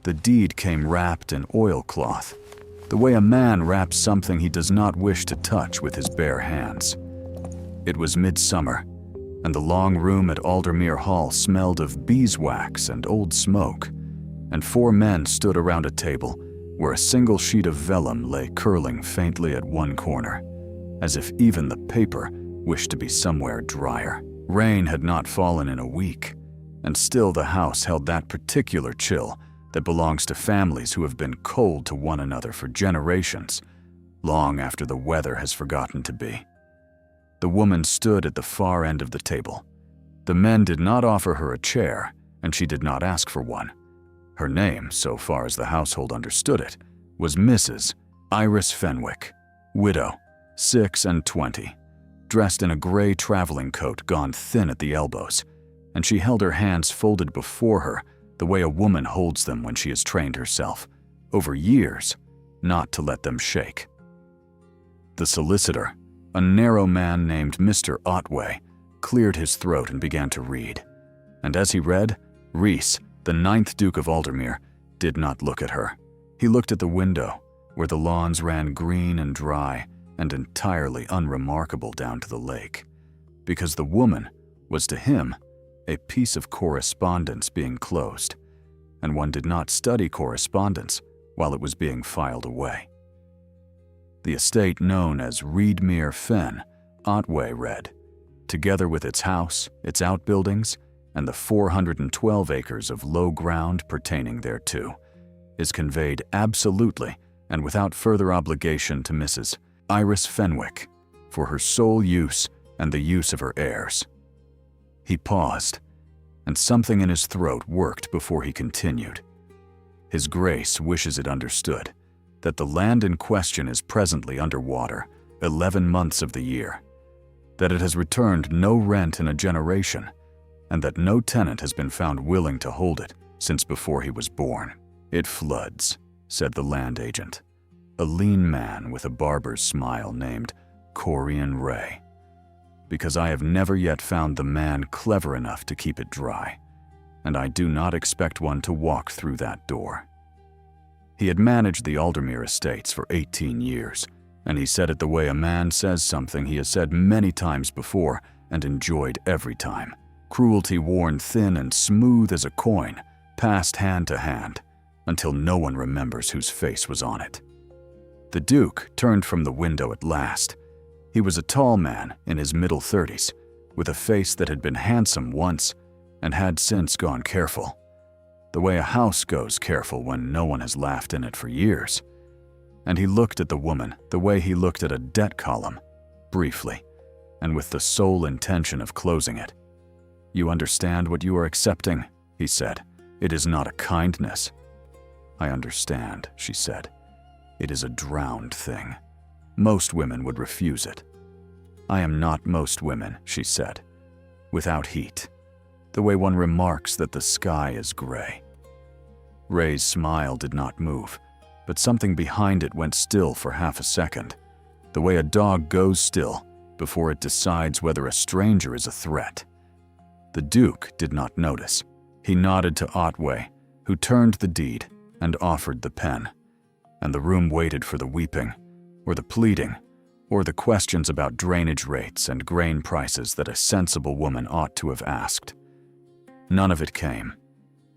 The deed came wrapped in oilcloth, the way a man wraps something he does not wish to touch with his bare hands. It was midsummer, and the long room at Aldermere Hall smelled of beeswax and old smoke, and 4 men stood around a table where a single sheet of vellum lay curling faintly at one corner, as if even the paper wished to be somewhere drier. Rain had not fallen in a week, and still the house held that particular chill that belongs to families who have been cold to one another for generations, long after the weather has forgotten to be. The woman stood at the far end of the table. The men did not offer her a chair, and she did not ask for one. Her name, so far as the household understood it, was Mrs. Iris Fenwick, widow, 26, dressed in a gray traveling coat gone thin at the elbows, and she held her hands folded before her the way a woman holds them when she has trained herself, over years, not to let them shake. The solicitor, a narrow man named Mr. Otway, cleared his throat and began to read. And as he read, Rhys, the 9th Duke of Aldermere, did not look at her. He looked at the window, where the lawns ran green and dry and entirely unremarkable down to the lake, because the woman was to him a piece of correspondence being closed, and one did not study correspondence while it was being filed away. The estate known as Reedmere Fen, Otway read, together with its house, its outbuildings, and the 412 acres of low ground pertaining thereto, is conveyed absolutely and without further obligation to Mrs. Iris Fenwick for her sole use and the use of her heirs. He paused, and something in his throat worked before he continued. His Grace wishes it understood that the land in question is presently under water 11 months of the year, that it has returned no rent in a generation, and that no tenant has been found willing to hold it since before he was born. "It floods," said the land agent, a lean man with a barber's smile named Corian Ray, "because I have never yet found the man clever enough to keep it dry, and I do not expect one to walk through that door." He had managed the Aldermere estates for 18 years, and he said it the way a man says something he has said many times before and enjoyed every time. Cruelty worn thin and smooth as a coin, passed hand to hand, until no one remembers whose face was on it. The Duke turned from the window at last. He was a tall man in his middle 30s, with a face that had been handsome once and had since gone careful, the way a house goes careful when no one has laughed in it for years. And he looked at the woman the way he looked at a debt column, briefly, and with the sole intention of closing it. "You understand what you are accepting," he said. "It is not a kindness." "I understand," she said. "It is a drowned thing. Most women would refuse it." "I am not most women," she said. "Without heat, the way one remarks that the sky is gray." Ray's smile did not move, but something behind it went still for half a second, the way a dog goes still before it decides whether a stranger is a threat. The Duke did not notice. He nodded to Otway, who turned the deed and offered the pen, and the room waited for the weeping, or the pleading, or the questions about drainage rates and grain prices that a sensible woman ought to have asked. None of it came.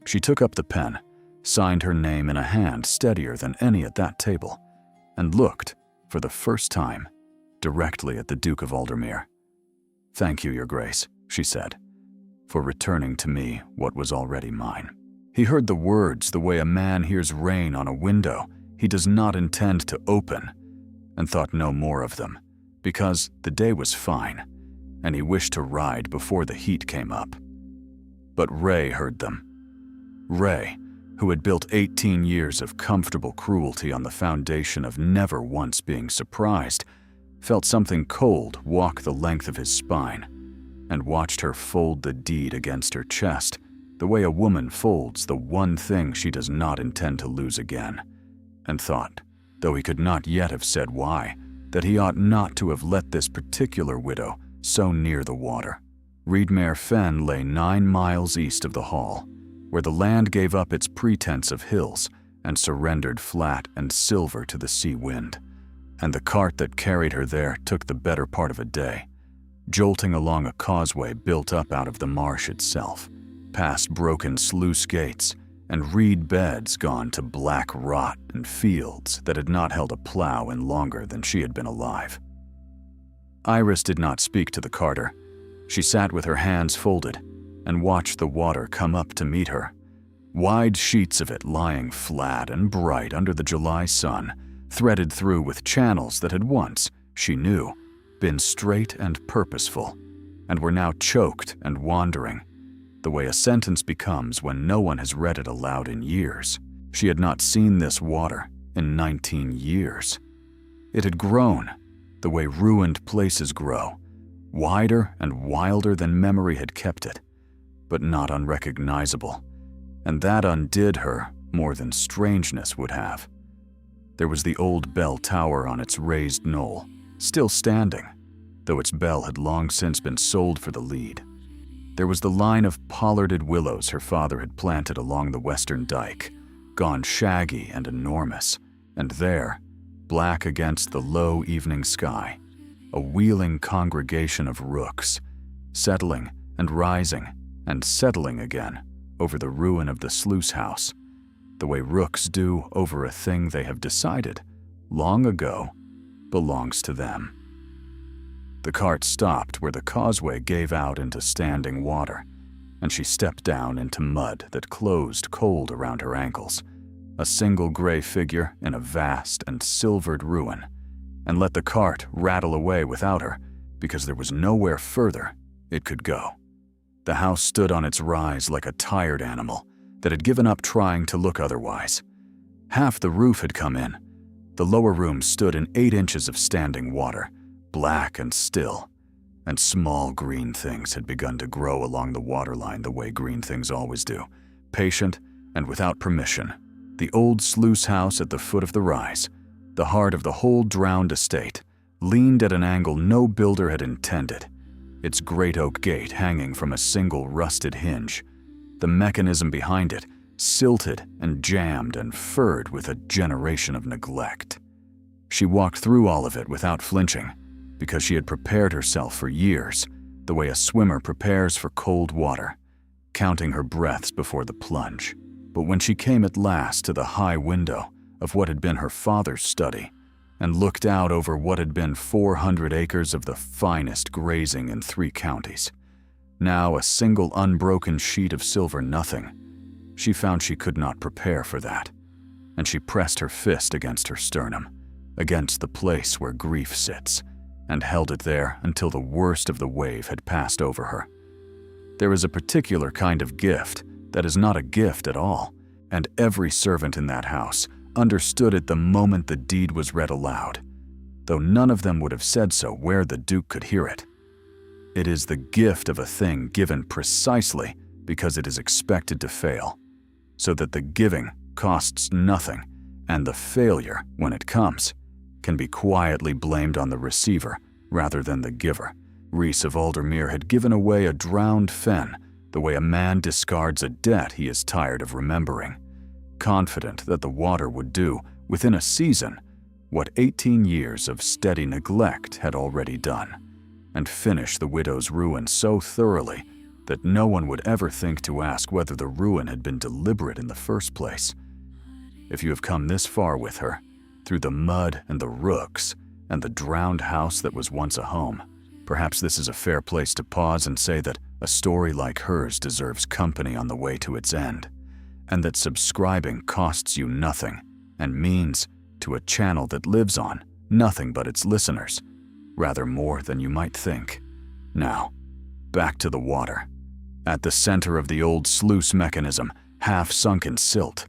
She took up the pen, signed her name in a hand steadier than any at that table, and looked, for the first time, directly at the Duke of Aldermere. "Thank you, Your Grace," she said, "for returning to me what was already mine." He heard the words the way a man hears rain on a window he does not intend to open, and thought no more of them, because the day was fine, and he wished to ride before the heat came up. But Ray heard them. Ray, who had built 18 years of comfortable cruelty on the foundation of never once being surprised, felt something cold walk the length of his spine, and watched her fold the deed against her chest, the way a woman folds the one thing she does not intend to lose again, and thought, though he could not yet have said why, that he ought not to have let this particular widow so near the water. Reedmere Fen lay 9 miles east of the Hall, where the land gave up its pretense of hills and surrendered flat and silver to the sea wind. And the cart that carried her there took the better part of a day, jolting along a causeway built up out of the marsh itself, past broken sluice gates and reed beds gone to black rot and fields that had not held a plow in longer than she had been alive. Iris did not speak to the carter. She sat with her hands folded and watched the water come up to meet her, wide sheets of it lying flat and bright under the July sun, threaded through with channels that had once, she knew, been straight and purposeful, and were now choked and wandering, the way a sentence becomes when no one has read it aloud in years. She had not seen this water in 19 years. It had grown, the way ruined places grow, wider and wilder than memory had kept it, but not unrecognizable, and that undid her more than strangeness would have. There was the old bell tower on its raised knoll, still standing, though its bell had long since been sold for the lead. There was the line of pollarded willows her father had planted along the western dike, gone shaggy and enormous, and there, black against the low evening sky, a wheeling congregation of rooks, settling and rising and settling again over the ruin of the sluice house, the way rooks do over a thing they have decided, long ago, belongs to them. The cart stopped where the causeway gave out into standing water, and she stepped down into mud that closed cold around her ankles, a single gray figure in a vast and silvered ruin, and let the cart rattle away without her because there was nowhere further it could go. The house stood on its rise like a tired animal that had given up trying to look otherwise. Half the roof had come in. The lower room stood in 8 inches of standing water, black and still, and small green things had begun to grow along the waterline the way green things always do, patient and without permission. The old sluice house at the foot of the rise, the heart of the whole drowned estate, leaned at an angle no builder had intended, its great oak gate hanging from a single rusted hinge, the mechanism behind it silted and jammed and furred with a generation of neglect. She walked through all of it without flinching, because she had prepared herself for years, the way a swimmer prepares for cold water, counting her breaths before the plunge. But when she came at last to the high window of what had been her father's study, and looked out over what had been 400 acres of the finest grazing in 3 counties, now a single unbroken sheet of silver nothing, she found she could not prepare for that, and she pressed her fist against her sternum, against the place where grief sits, and held it there until the worst of the wave had passed over her. There is a particular kind of gift that is not a gift at all, and every servant in that house understood it the moment the deed was read aloud, though none of them would have said so where the Duke could hear it. It is the gift of a thing given precisely because it is expected to fail, so that the giving costs nothing, and the failure, when it comes, can be quietly blamed on the receiver rather than the giver. Rhys of Aldermere had given away a drowned fen the way a man discards a debt he is tired of remembering, confident that the water would do, within a season, what 18 years of steady neglect had already done, and finish the widow's ruin so thoroughly that no one would ever think to ask whether the ruin had been deliberate in the first place. If you have come this far with her, through the mud and the rooks and the drowned house that was once a home, perhaps this is a fair place to pause and say that a story like hers deserves company on the way to its end, and that subscribing costs you nothing and means, to a channel that lives on, nothing but its listeners, rather more than you might think. Now, back to the water. At the center of the old sluice mechanism, half sunk in silt,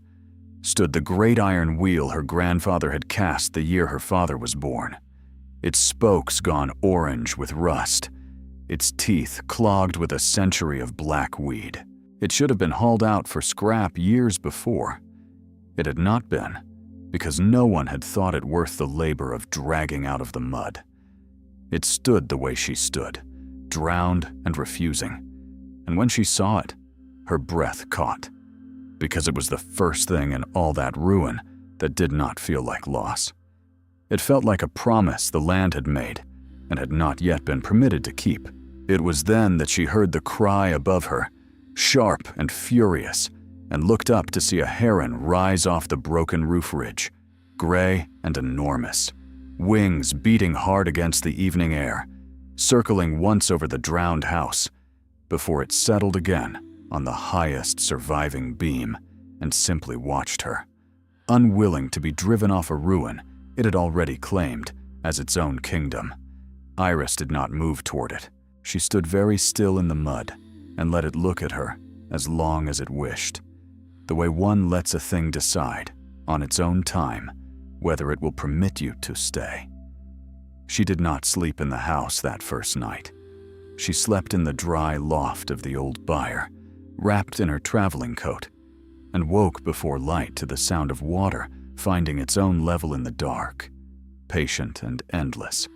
stood the great iron wheel her grandfather had cast the year her father was born, its spokes gone orange with rust, its teeth clogged with a century of black weed. It should have been hauled out for scrap years before. It had not been, because no one had thought it worth the labor of dragging out of the mud. It stood the way she stood, drowned and refusing, and when she saw it, her breath caught, because it was the first thing in all that ruin that did not feel like loss. It felt like a promise the land had made and had not yet been permitted to keep. It was then that she heard the cry above her, sharp and furious, and looked up to see a heron rise off the broken roof ridge, gray and enormous, wings beating hard against the evening air, circling once over the drowned house, before it settled again on the highest surviving beam and simply watched her, unwilling to be driven off a ruin it had already claimed as its own kingdom. Iris did not move toward it. She stood very still in the mud and let it look at her as long as it wished, the way one lets a thing decide, on its own time, whether it will permit you to stay. She did not sleep in the house that first night. She slept in the dry loft of the old byre, wrapped in her traveling coat, and woke before light to the sound of water finding its own level in the dark, patient and endless.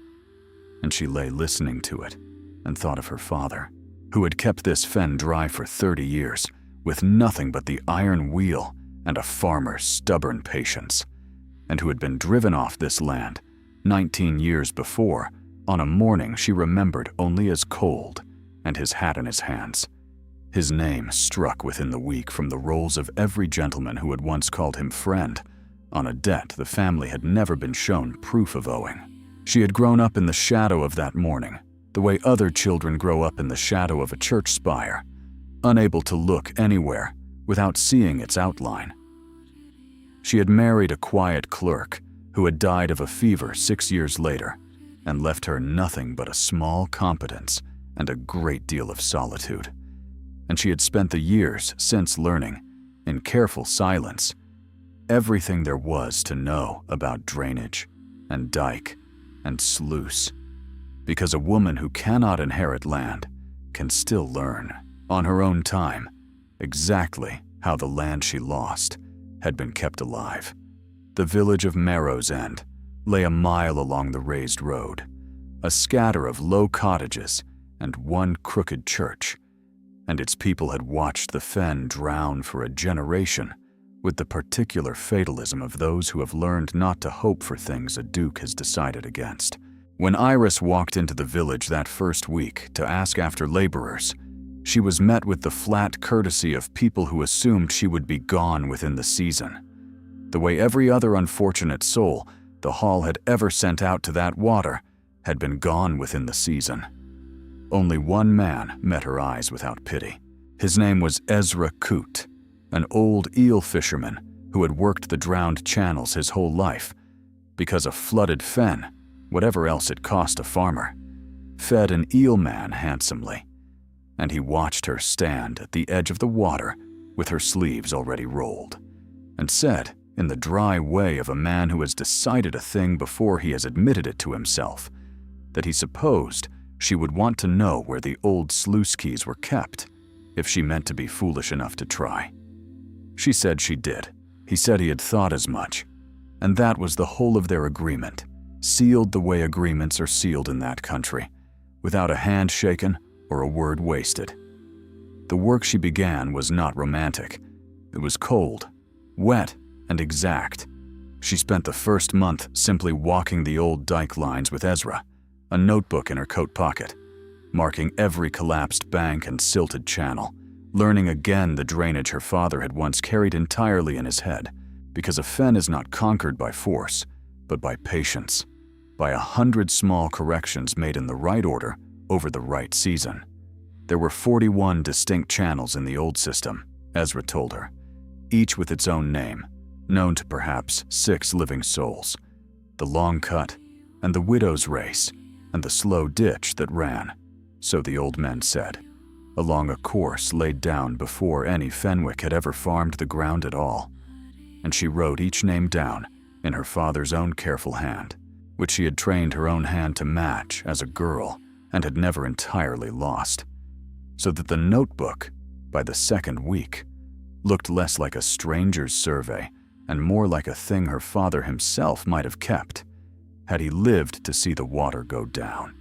And she lay listening to it and thought of her father, who had kept this fen dry for 30 years, with nothing but the iron wheel and a farmer's stubborn patience, and who had been driven off this land 19 years before on a morning she remembered only as cold and his hat in his hands. His name struck within the week from the rolls of every gentleman who had once called him friend, on a debt the family had never been shown proof of owing. She had grown up in the shadow of that morning, the way other children grow up in the shadow of a church spire, unable to look anywhere without seeing its outline. She had married a quiet clerk who had died of a fever 6 years later and left her nothing but a small competence and a great deal of solitude. And she had spent the years since learning, in careful silence, everything there was to know about drainage and dike and sluice, because a woman who cannot inherit land can still learn, on her own time, exactly how the land she lost had been kept alive. The village of Marrow's End lay a mile along the raised road, a scatter of low cottages and one crooked church, and its people had watched the fen drown for a generation with the particular fatalism of those who have learned not to hope for things a duke has decided against. When Iris walked into the village that first week to ask after laborers, she was met with the flat courtesy of people who assumed she would be gone within the season, the way every other unfortunate soul the Hall had ever sent out to that water had been gone within the season. Only one man met her eyes without pity. His name was Ezra Coote, an old eel fisherman who had worked the drowned channels his whole life, because a flooded fen, whatever else it cost a farmer, fed an eel man handsomely, and he watched her stand at the edge of the water with her sleeves already rolled, and said, in the dry way of a man who has decided a thing before he has admitted it to himself, that he supposed she would want to know where the old sluice keys were kept if she meant to be foolish enough to try. She said she did. He said he had thought as much, and that was the whole of their agreement, sealed the way agreements are sealed in that country, without a hand shaken or a word wasted. The work she began was not romantic. It was cold, wet, and exact. She spent the first month simply walking the old dike lines with Ezra, a notebook in her coat pocket, marking every collapsed bank and silted channel, learning again the drainage her father had once carried entirely in his head, because a fen is not conquered by force, but by patience, by 100 small corrections made in the right order over the right season. There were 41 distinct channels in the old system, Ezra told her, each with its own name, known to perhaps 6 living souls: the long cut, and the widow's race, and the slow ditch that ran, so the old men said, along a course laid down before any Fenwick had ever farmed the ground at all. And she wrote each name down in her father's own careful hand, which she had trained her own hand to match as a girl and had never entirely lost, so that the notebook, by the second week, looked less like a stranger's survey and more like a thing her father himself might have kept, had he lived to see the water go down.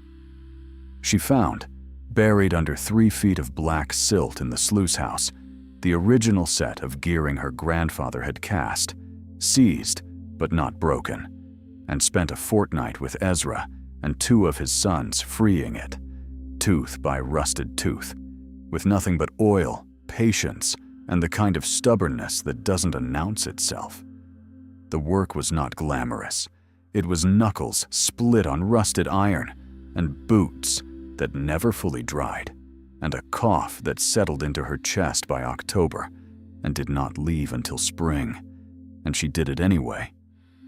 She found, buried under 3 feet of black silt in the sluice house, the original set of gearing her grandfather had cast, seized but not broken, and spent a fortnight with Ezra and 2 of his sons freeing it, tooth by rusted tooth, with nothing but oil, patience, and the kind of stubbornness that doesn't announce itself. The work was not glamorous. It was knuckles split on rusted iron, and boots that never fully dried, and a cough that settled into her chest by October and did not leave until spring. And she did it anyway,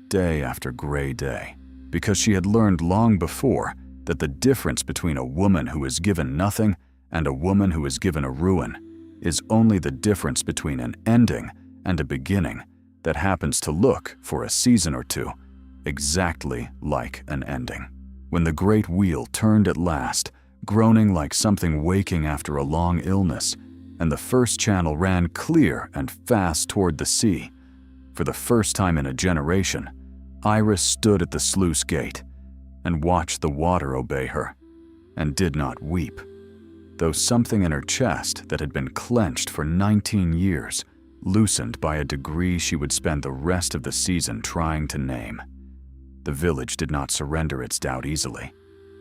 day after gray day, because she had learned long before that the difference between a woman who is given nothing and a woman who is given a ruin is only the difference between an ending and a beginning that happens to look, for a season or two, exactly like an ending. When the great wheel turned at last, groaning like something waking after a long illness, and the first channel ran clear and fast toward the sea, for the first time in a generation, Iris stood at the sluice gate and watched the water obey her, and did not weep, though something in her chest that had been clenched for 19 years loosened by a degree she would spend the rest of the season trying to name. The village did not surrender its doubt easily,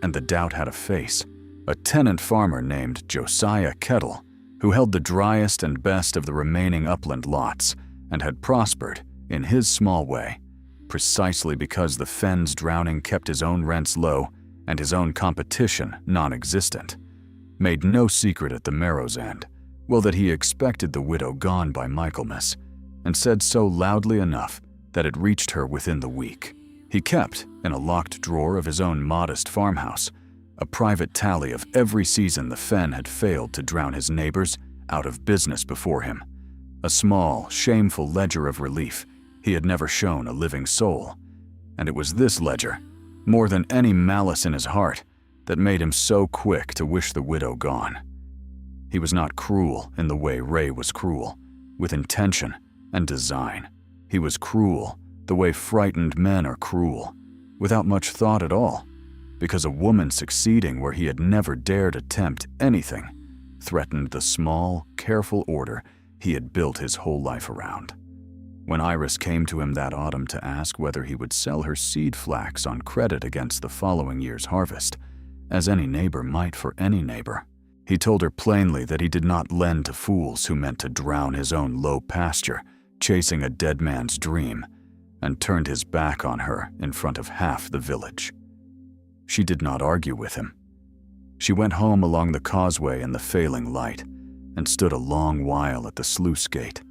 and the doubt had a face, a tenant farmer named Josiah Kettle, who held the driest and best of the remaining upland lots and had prospered, in his small way, precisely because the fen's drowning kept his own rents low and his own competition non-existent. Made no secret at the Marrow's End, well, that he expected the widow gone by Michaelmas, and said so loudly enough that it reached her within the week. He kept, in a locked drawer of his own modest farmhouse, a private tally of every season the fen had failed to drown his neighbors out of business before him, a small, shameful ledger of relief he had never shown a living soul. And it was this ledger, more than any malice in his heart, that made him so quick to wish the widow gone. He was not cruel in the way Ray was cruel, with intention and design. He was cruel the way frightened men are cruel, without much thought at all, because a woman succeeding where he had never dared attempt anything threatened the small, careful order he had built his whole life around. When Iris came to him that autumn to ask whether he would sell her seed flax on credit against the following year's harvest, as any neighbor might for any neighbor, he told her plainly that he did not lend to fools who meant to drown his own low pasture, chasing a dead man's dream, and turned his back on her in front of half the village. She did not argue with him. She went home along the causeway in the failing light and stood a long while at the sluice gate,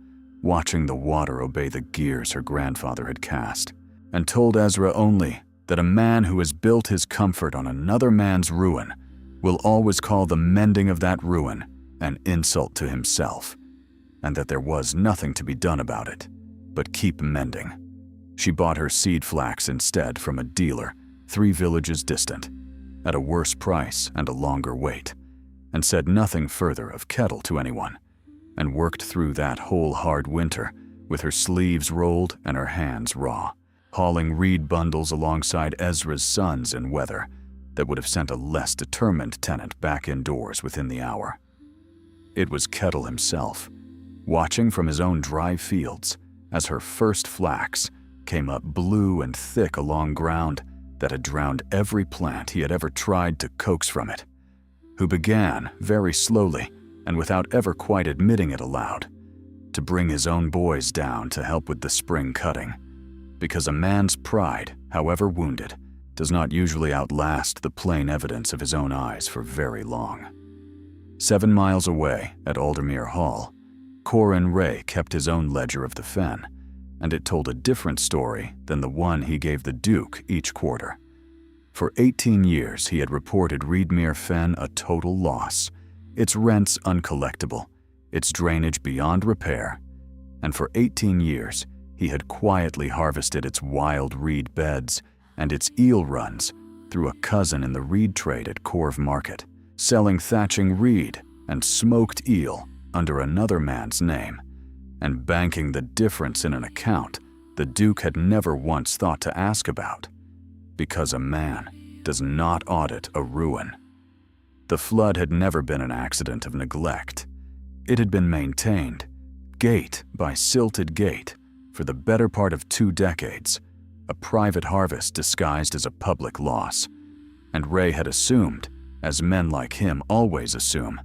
watching the water obey the gears her grandfather had cast, and told Ezra only that a man who has built his comfort on another man's ruin will always call the mending of that ruin an insult to himself, and that there was nothing to be done about it but keep mending. She bought her seed flax instead from a dealer 3 villages distant, at a worse price and a longer wait, and said nothing further of Kettle to anyone, and worked through that whole hard winter with her sleeves rolled and her hands raw, hauling reed bundles alongside Ezra's sons in weather that would have sent a less determined tenant back indoors within the hour. It was Kettle himself, watching from his own dry fields as her first flax came up blue and thick along ground that had drowned every plant he had ever tried to coax from it, who began, very slowly and without ever quite admitting it aloud, to bring his own boys down to help with the spring cutting, because a man's pride, however wounded, does not usually outlast the plain evidence of his own eyes for very long. 7 miles away, at Aldermere Hall, Corin Ray kept his own ledger of the fen, and it told a different story than the one he gave the Duke each quarter. For 18 years he had reported Reedmere Fen a total loss, its rents uncollectible, its drainage beyond repair, and for 18 years he had quietly harvested its wild reed beds and its eel runs through a cousin in the reed trade at Corve Market, selling thatching reed and smoked eel under another man's name, and banking the difference in an account the Duke had never once thought to ask about, because a man does not audit a ruin. The flood had never been an accident of neglect. It had been maintained, Gate by silted gate, for the better part of 2 decades, a private harvest disguised as a public loss. And Ray had assumed, as men like him always assume,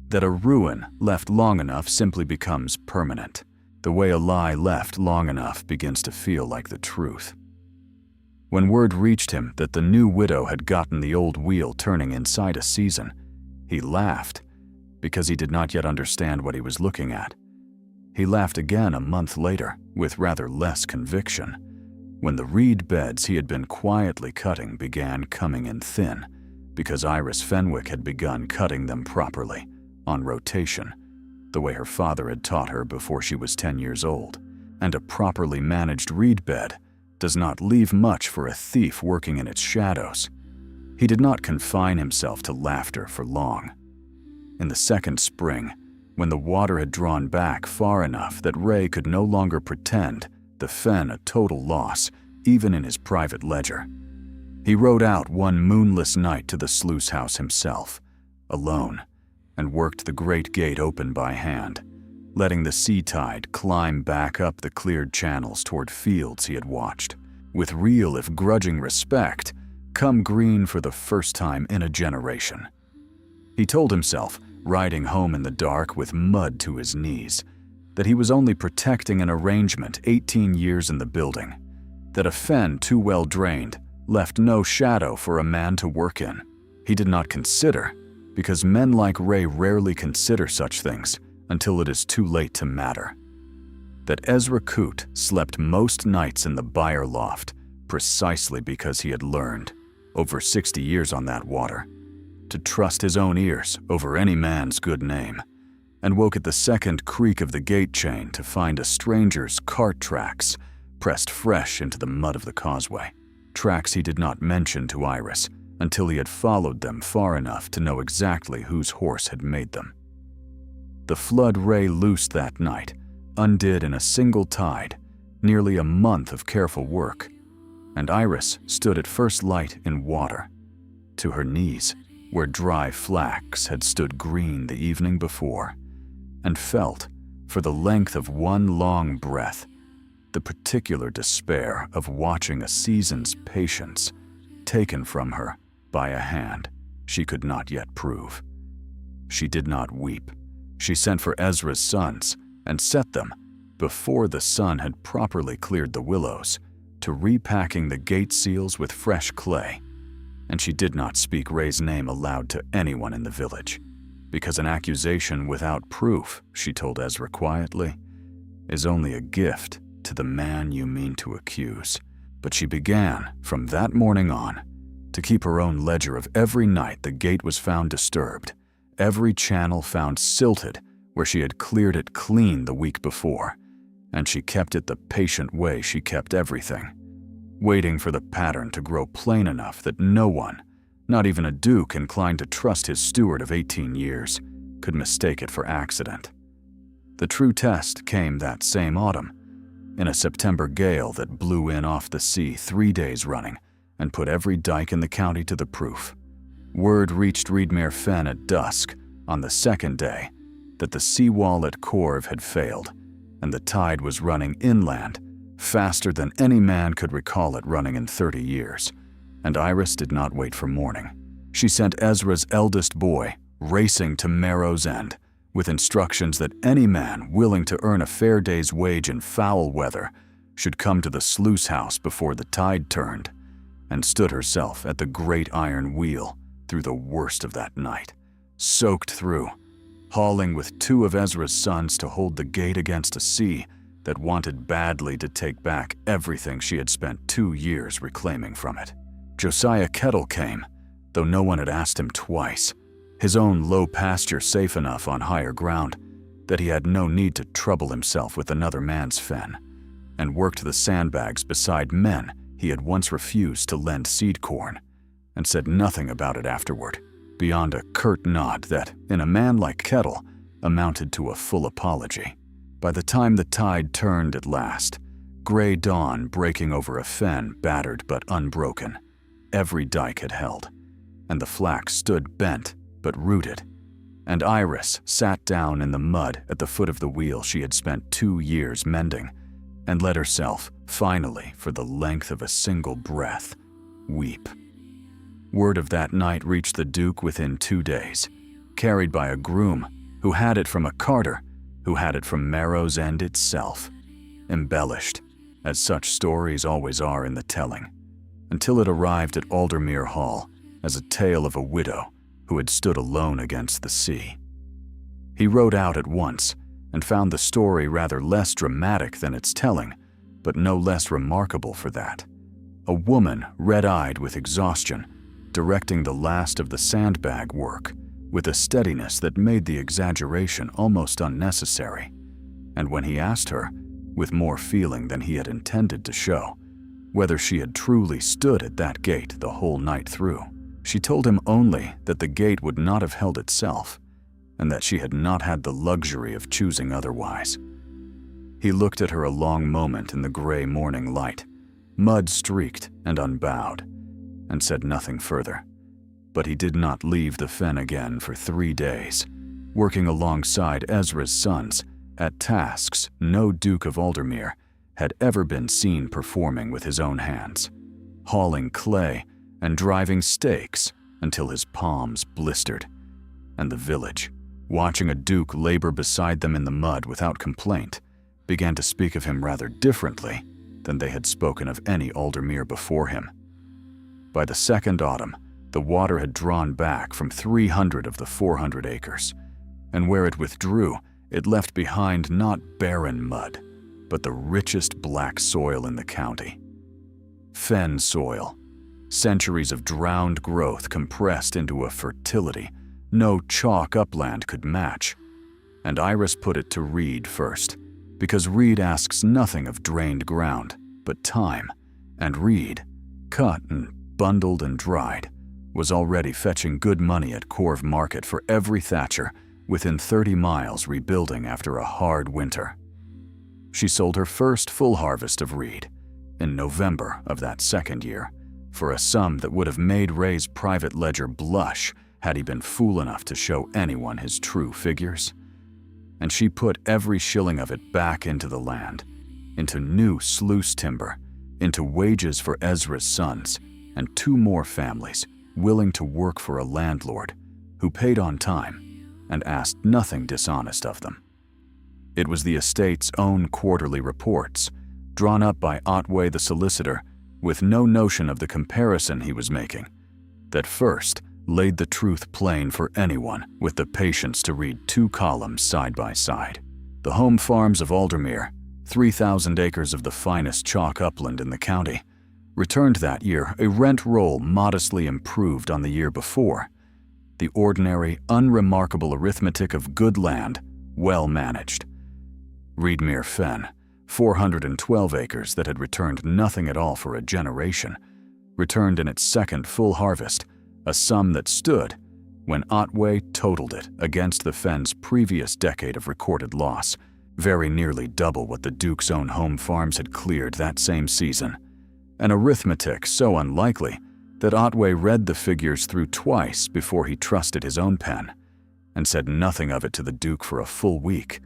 that a ruin left long enough simply becomes permanent, the way a lie left long enough begins to feel like the truth. When word reached him that the new widow had gotten the old wheel turning inside a season, he laughed, because he did not yet understand what he was looking at. He laughed again a month later, with rather less conviction, when the reed beds he had been quietly cutting began coming in thin, because Iris Fenwick had begun cutting them properly, on rotation, the way her father had taught her before she was 10 years old. And a properly managed reed bed does not leave much for a thief working in its shadows. He did not confine himself to laughter for long. In the second spring, when the water had drawn back far enough that Ray could no longer pretend the fen a total loss, even in his private ledger, he rode out one moonless night to the sluice house himself, alone, and worked the great gate open by hand, letting the sea tide climb back up the cleared channels toward fields he had watched, with real if grudging respect, come green for the first time in a generation. He told himself, riding home in the dark with mud to his knees, that he was only protecting an arrangement 18 years in the building, that a fen too well drained left no shadow for a man to work in. He did not consider, because men like Ray rarely consider such things until it is too late to matter, that Ezra Coote slept most nights in the byre loft precisely because he had learned, over 60 years on that water, to trust his own ears over any man's good name, and woke at the second creak of the gate chain to find a stranger's cart tracks pressed fresh into the mud of the causeway, tracks he did not mention to Iris until he had followed them far enough to know exactly whose horse had made them. The flood Ray loosed that night undid in a single tide nearly a month of careful work, and Iris stood at first light in water, to her knees, where dry flax had stood green the evening before, and felt, for the length of one long breath, the particular despair of watching a season's patience taken from her by a hand she could not yet prove. She did not weep. She sent for Ezra's sons and set them, before the sun had properly cleared the willows, to repacking the gate seals with fresh clay, and she did not speak Ray's name aloud to anyone in the village, because an accusation without proof, she told Ezra quietly, is only a gift to the man you mean to accuse. But she began, from that morning on, to keep her own ledger of every night the gate was found disturbed, every channel found silted where she had cleared it clean the week before, and she kept it the patient way she kept everything, waiting for the pattern to grow plain enough that no one, not even a duke inclined to trust his steward of 18 years, could mistake it for accident. The true test came that same autumn, in a September gale that blew in off the sea 3 days running and put every dike in the county to the proof. Word reached Reedmere Fen at dusk on the second day that the seawall at Corve had failed, and the tide was running inland faster than any man could recall it running in 30 years, and Iris did not wait for morning. She sent Ezra's eldest boy racing to Marrow's End with instructions that any man willing to earn a fair day's wage in foul weather should come to the sluice house before the tide turned, and stood herself at the great iron wheel through the worst of that night, soaked through, hauling with 2 of Ezra's sons to hold the gate against a sea that wanted badly to take back everything she had spent 2 years reclaiming from it. Josiah Kettle came, though no one had asked him twice, his own low pasture safe enough on higher ground that he had no need to trouble himself with another man's fen, and worked the sandbags beside men he had once refused to lend seed corn, and said nothing about it afterward, beyond a curt nod that, in a man like Kettle, amounted to a full apology. By the time the tide turned at last, gray dawn breaking over a fen battered but unbroken, every dike had held, and the flax stood bent but rooted, and Iris sat down in the mud at the foot of the wheel she had spent 2 years mending, and let herself, finally, for the length of a single breath, weep. Word of that night reached the Duke within 2 days, carried by a groom who had it from a carter who had it from Marrow's End itself, embellished, as such stories always are in the telling, until it arrived at Aldermere Hall as a tale of a widow who had stood alone against the sea. He rode out at once and found the story rather less dramatic than its telling, but no less remarkable for that. A woman, red-eyed with exhaustion, directing the last of the sandbag work with a steadiness that made the exaggeration almost unnecessary. And when he asked her, with more feeling than he had intended to show, whether she had truly stood at that gate the whole night through, she told him only that the gate would not have held itself, and that she had not had the luxury of choosing otherwise. He looked at her a long moment in the gray morning light, mud-streaked and unbowed, and said nothing further. But he did not leave the fen again for 3 days, working alongside Ezra's sons at tasks no Duke of Aldermere had ever been seen performing with his own hands, hauling clay and driving stakes until his palms blistered, and the village, watching a Duke labor beside them in the mud without complaint, began to speak of him rather differently than they had spoken of any Aldermere before him. By the second autumn, the water had drawn back from 300 of the 400 acres, and where it withdrew, it left behind not barren mud, but the richest black soil in the county. Fen soil, centuries of drowned growth compressed into a fertility no chalk upland could match. And Iris put it to Reed first, because Reed asks nothing of drained ground, but time, and Reed, cut and bundled and dried, was already fetching good money at Corve Market for every thatcher within 30 miles rebuilding after a hard winter. She sold her first full harvest of Reed, in November of that second year, for a sum that would have made Ray's private ledger blush had he been fool enough to show anyone his true figures. And she put every shilling of it back into the land, into new sluice timber, into wages for Ezra's sons, and 2 more families willing to work for a landlord who paid on time and asked nothing dishonest of them. It was the estate's own quarterly reports, drawn up by Otway the solicitor, with no notion of the comparison he was making, that first laid the truth plain for anyone with the patience to read 2 columns side by side. The home farms of Aldermere, 3,000 acres of the finest chalk upland in the county, returned that year a rent roll modestly improved on the year before. The ordinary, unremarkable arithmetic of good land, well managed. Reedmere Fen, 412 acres that had returned nothing at all for a generation, returned in its second full harvest a sum that stood, when Otway totaled it against the Fen's previous decade of recorded loss, very nearly double what the Duke's own home farms had cleared that same season. An arithmetic so unlikely that Otway read the figures through twice before he trusted his own pen, and said nothing of it to the Duke for a full week,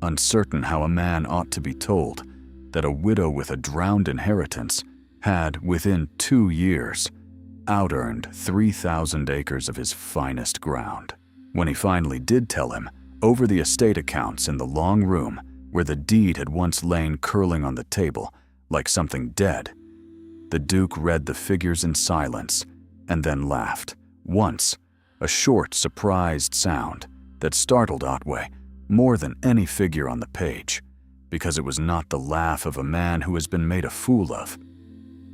uncertain how a man ought to be told that a widow with a drowned inheritance had, within 2 years, out-earned 3,000 acres of his finest ground. When he finally did tell him, over the estate accounts in the long room where the deed had once lain curling on the table like something dead, the Duke read the figures in silence and then laughed, once, a short, surprised sound that startled Otway more than any figure on the page, because it was not the laugh of a man who has been made a fool of,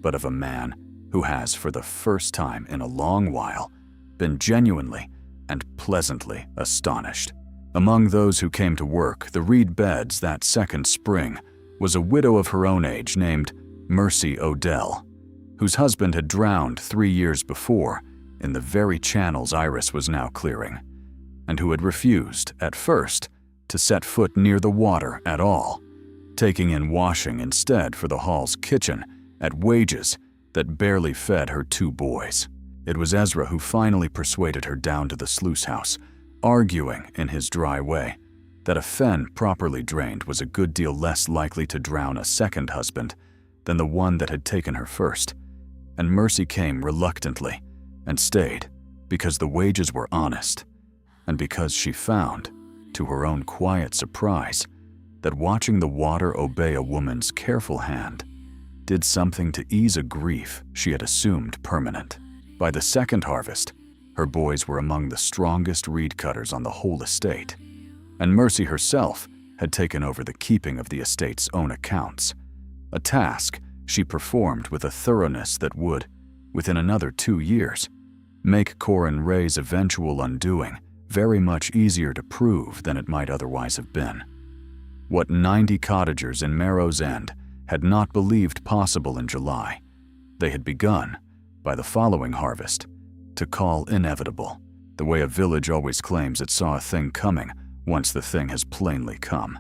but of a man who has, for the first time in a long while, been genuinely and pleasantly astonished. Among those who came to work the Reed beds that second spring was a widow of her own age named Mercy Odell, whose husband had drowned 3 years before in the very channels Iris was now clearing, and who had refused, at first, to set foot near the water at all, taking in washing instead for the hall's kitchen at wages that barely fed her 2 boys. It was Ezra who finally persuaded her down to the sluice house, arguing in his dry way that a fen properly drained was a good deal less likely to drown a second husband than the one that had taken her first, and Mercy came reluctantly and stayed because the wages were honest, and because she found, to her own quiet surprise, that watching the water obey a woman's careful hand did something to ease a grief she had assumed permanent. By the second harvest, her boys were among the strongest reed cutters on the whole estate, and Mercy herself had taken over the keeping of the estate's own accounts, a task she performed with a thoroughness that would, within another 2 years, make Corin Ray's eventual undoing very much easier to prove than it might otherwise have been. What 90 cottagers in Marrow's End had not believed possible in July, they had begun, by the following harvest, to call inevitable, the way a village always claims it saw a thing coming once the thing has plainly come.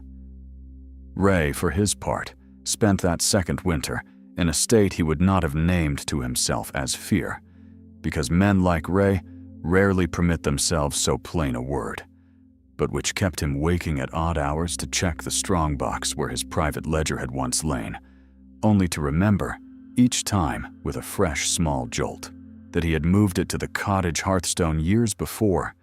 Ray, for his part, spent that second winter in a state he would not have named to himself as fear, because men like Ray rarely permit themselves so plain a word, but which kept him waking at odd hours to check the strongbox where his private ledger had once lain, only to remember, each time with a fresh small jolt, that he had moved it to the cottage hearthstone years before,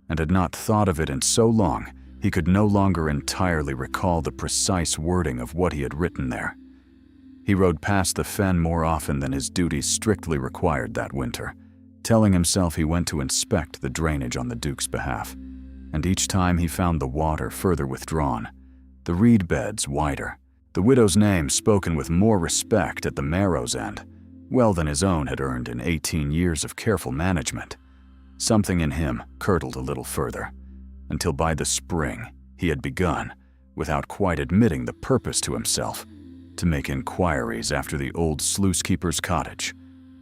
and had not thought of it in so long he could no longer entirely recall the precise wording of what he had written there. He rode past the fen more often than his duties strictly required that winter, telling himself he went to inspect the drainage on the Duke's behalf, and each time he found the water further withdrawn, the reed beds wider, the widow's name spoken with more respect at the Marrow's End, well than his own had earned in 18 years of careful management. Something in him curdled a little further, until by the spring he had begun, without quite admitting the purpose to himself, to make inquiries after the old sluice-keeper's cottage,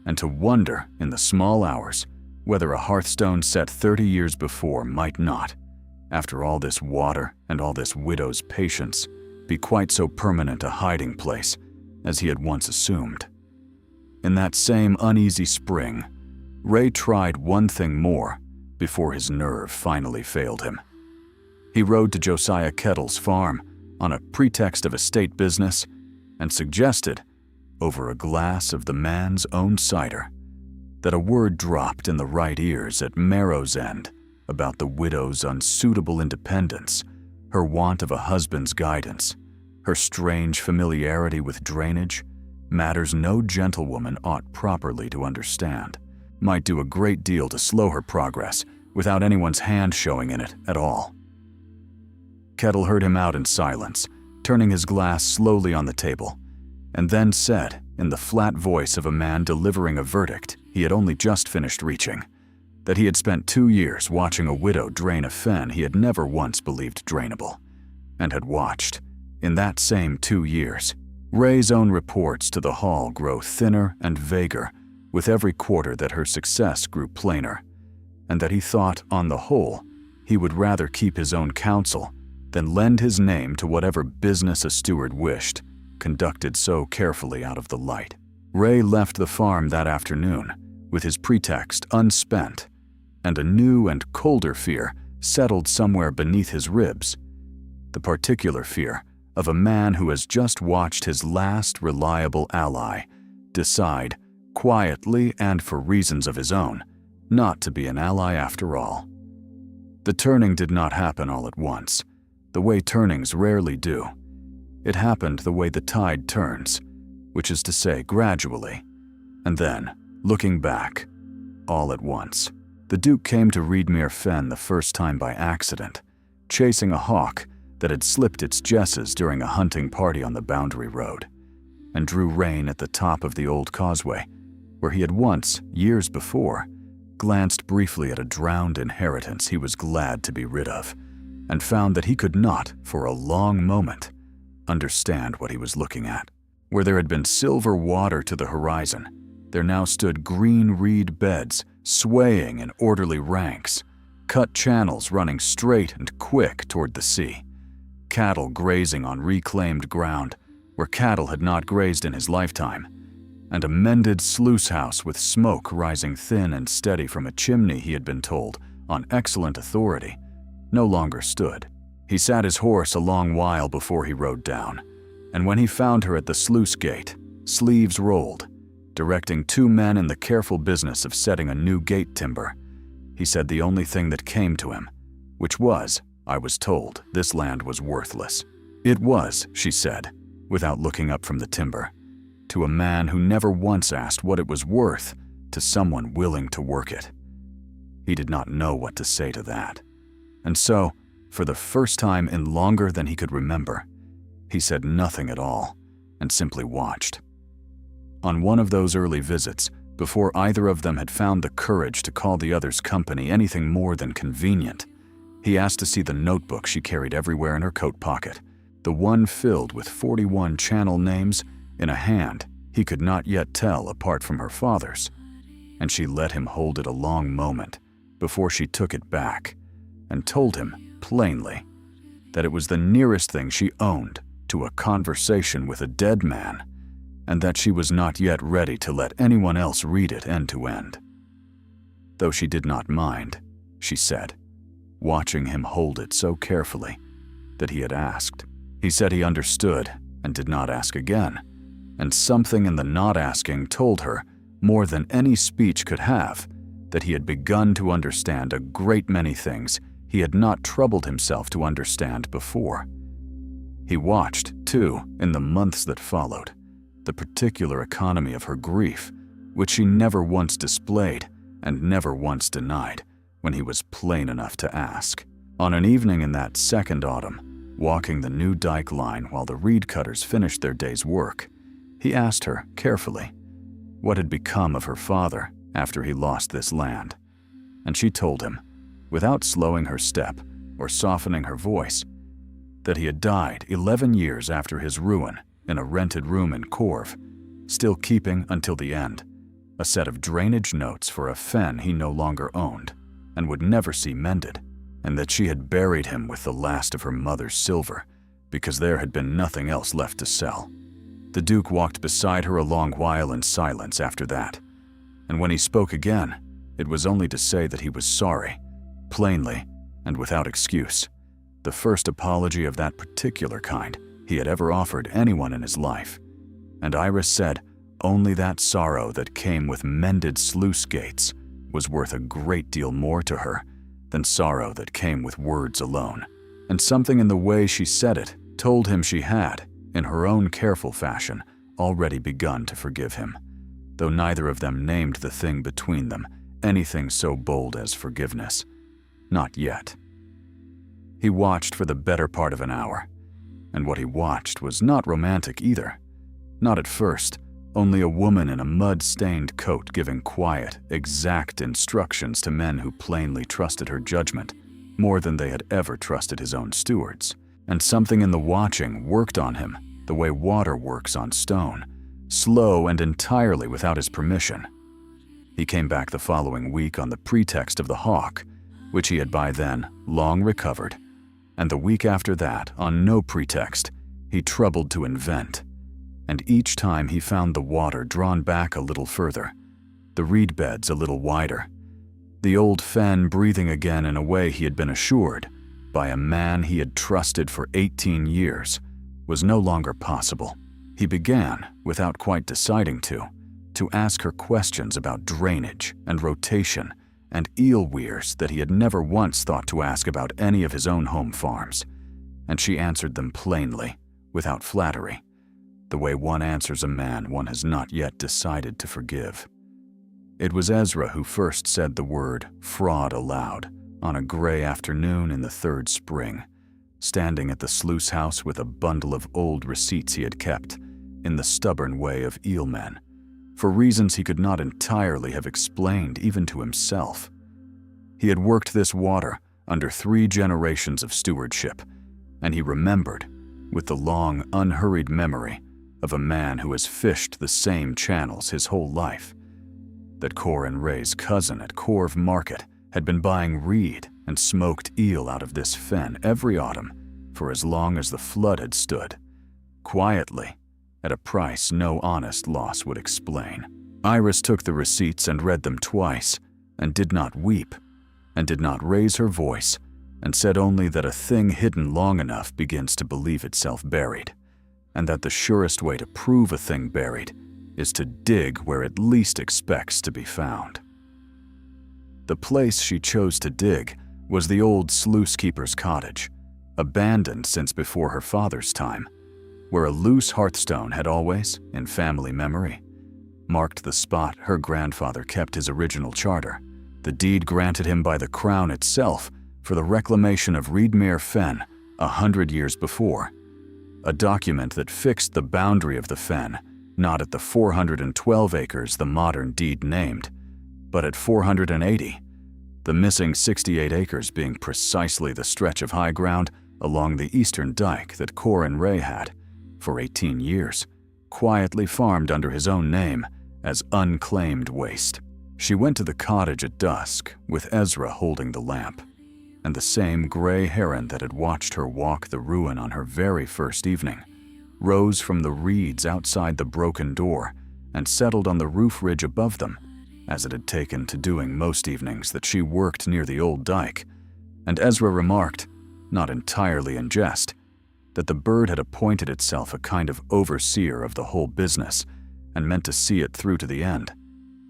and to wonder in the small hours whether a hearthstone set 30 years before might not, after all this water and all this widow's patience, be quite so permanent a hiding place as he had once assumed. In that same uneasy spring, Ray tried one thing more before his nerve finally failed him. He rode to Josiah Kettle's farm on a pretext of estate business and suggested, over a glass of the man's own cider, that a word dropped in the right ears at Marrow's End about the widow's unsuitable independence, her want of a husband's guidance, her strange familiarity with drainage, matters no gentlewoman ought properly to understand, might do a great deal to slow her progress without anyone's hand showing in it at all. Kettle heard him out in silence, turning his glass slowly on the table, and then said, in the flat voice of a man delivering a verdict he had only just finished reaching, that he had spent 2 years watching a widow drain a fen he had never once believed drainable, and had watched, in that same 2 years, Ray's own reports to the hall grow thinner and vaguer with every quarter that her success grew plainer, and that he thought, on the whole, he would rather keep his own counsel than lend his name to whatever business a steward wished, conducted so carefully out of the light. Ray left the farm that afternoon, with his pretext unspent, and a new and colder fear settled somewhere beneath his ribs, the particular fear of a man who has just watched his last reliable ally decide, quietly and for reasons of his own, not to be an ally after all. The turning did not happen all at once, the way turnings rarely do. It happened the way the tide turns, which is to say gradually, and then, looking back, all at once. The Duke came to Reedmere Fen the first time by accident, chasing a hawk that had slipped its jesses during a hunting party on the Boundary Road, and drew rein at the top of the old causeway, where he had once, years before, glanced briefly at a drowned inheritance he was glad to be rid of, and found that he could not, for a long moment, understand what he was looking at. Where there had been silver water to the horizon, there now stood green reed beds swaying in orderly ranks, cut channels running straight and quick toward the sea, cattle grazing on reclaimed ground where cattle had not grazed in his lifetime, and a mended sluice house with smoke rising thin and steady from a chimney he had been told, on excellent authority, no longer stood. He sat his horse a long while before he rode down, and when he found her at the sluice gate, sleeves rolled, directing 2 men in the careful business of setting a new gate timber, he said the only thing that came to him, which was, I was told, this land was worthless. It was, she said, without looking up from the timber, to a man who never once asked what it was worth to someone willing to work it. He did not know what to say to that. And so, for the first time in longer than he could remember, he said nothing at all and simply watched. On one of those early visits, before either of them had found the courage to call the other's company anything more than convenient, he asked to see the notebook she carried everywhere in her coat pocket, the one filled with 41 channel names in a hand he could not yet tell apart from her father's, and she let him hold it a long moment before she took it back and told him plainly that it was the nearest thing she owned to a conversation with a dead man, and that she was not yet ready to let anyone else read it end to end. Though she did not mind, she said, watching him hold it so carefully, that he had asked. He said he understood and did not ask again, and something in the not asking told her, more than any speech could have, that he had begun to understand a great many things he had not troubled himself to understand before. He watched, too, in the months that followed, the particular economy of her grief, which she never once displayed and never once denied when he was plain enough to ask. On an evening in that second autumn, walking the new dike line while the reed cutters finished their day's work, he asked her, carefully, what had become of her father after he lost this land, and she told him, without slowing her step or softening her voice, that he had died 11 years after his ruin in a rented room in Corve, still keeping until the end a set of drainage notes for a fen he no longer owned and would never see mended, and that she had buried him with the last of her mother's silver because there had been nothing else left to sell. The Duke walked beside her a long while in silence after that, and when he spoke again, it was only to say that he was sorry, plainly and without excuse, the first apology of that particular kind he had ever offered anyone in his life. And Iris said only that sorrow that came with mended sluice gates was worth a great deal more to her than sorrow that came with words alone. And something in the way she said it told him she had, in her own careful fashion, already begun to forgive him, though neither of them named the thing between them anything so bold as forgiveness. Not yet. He watched for the better part of an hour, and what he watched was not romantic either. Not at first, only a woman in a mud-stained coat giving quiet, exact instructions to men who plainly trusted her judgment more than they had ever trusted his own stewards. And something in the watching worked on him the way water works on stone, slow and entirely without his permission. He came back the following week on the pretext of the hawk, which he had by then long recovered, and the week after that, on no pretext, he troubled to invent. And each time he found the water drawn back a little further, the reed beds a little wider, the old fen breathing again in a way he had been assured, by a man he had trusted for 18 years, was no longer possible. He began, without quite deciding to ask her questions about drainage and rotation and eel weirs that he had never once thought to ask about any of his own home farms, and she answered them plainly, without flattery, the way one answers a man one has not yet decided to forgive. It was Ezra who first said the word fraud aloud on a gray afternoon in the third spring, standing at the sluice house with a bundle of old receipts he had kept, in the stubborn way of eelmen, for reasons he could not entirely have explained even to himself. He had worked this water under 3 generations of stewardship, and he remembered, with the long, unhurried memory of a man who has fished the same channels his whole life, that Corin Ray's cousin at Corve Market had been buying reed and smoked eel out of this fen every autumn for as long as the flood had stood, quietly, at a price no honest loss would explain. Iris took the receipts and read them twice, and did not weep, and did not raise her voice, and said only that a thing hidden long enough begins to believe itself buried, and that the surest way to prove a thing buried is to dig where it least expects to be found. The place she chose to dig was the old sluice keeper's cottage, abandoned since before her father's time, where a loose hearthstone had always, in family memory, marked the spot her grandfather kept his original charter, the deed granted him by the crown itself for the reclamation of Reedmere Fen 100 years before, a document that fixed the boundary of the fen not at the 412 acres the modern deed named, but at 480, the missing 68 acres being precisely the stretch of high ground along the eastern dike that Corin Ray had, for 18 years, quietly farmed under his own name as unclaimed waste. She went to the cottage at dusk with Ezra holding the lamp, and the same gray heron that had watched her walk the ruin on her very first evening rose from the reeds outside the broken door and settled on the roof ridge above them, as it had taken to doing most evenings that she worked near the old dike, and Ezra remarked, not entirely in jest, that the bird had appointed itself a kind of overseer of the whole business and meant to see it through to the end.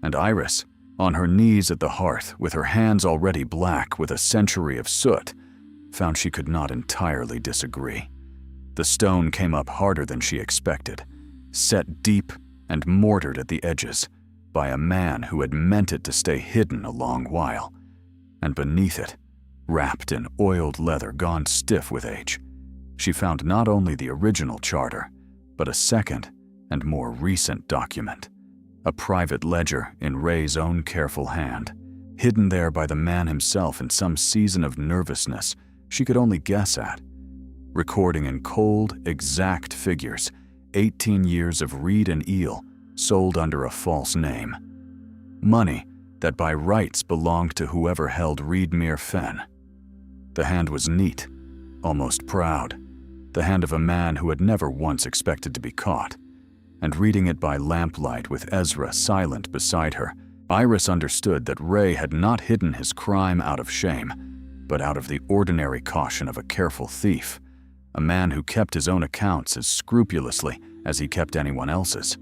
And Iris, on her knees at the hearth with her hands already black with a century of soot, found she could not entirely disagree. The stone came up harder than she expected, set deep and mortared at the edges by a man who had meant it to stay hidden a long while, and beneath it, wrapped in oiled leather gone stiff with age, she found not only the original charter, but a second and more recent document, a private ledger in Ray's own careful hand, hidden there by the man himself in some season of nervousness she could only guess at, recording in cold, exact figures 18 years of reed and eel sold under a false name, money that by rights belonged to whoever held Reedmere Fen. The hand was neat, almost proud, the hand of a man who had never once expected to be caught, and reading it by lamplight with Ezra silent beside her, Iris understood that Ray had not hidden his crime out of shame, but out of the ordinary caution of a careful thief, a man who kept his own accounts as scrupulously as he kept anyone else's,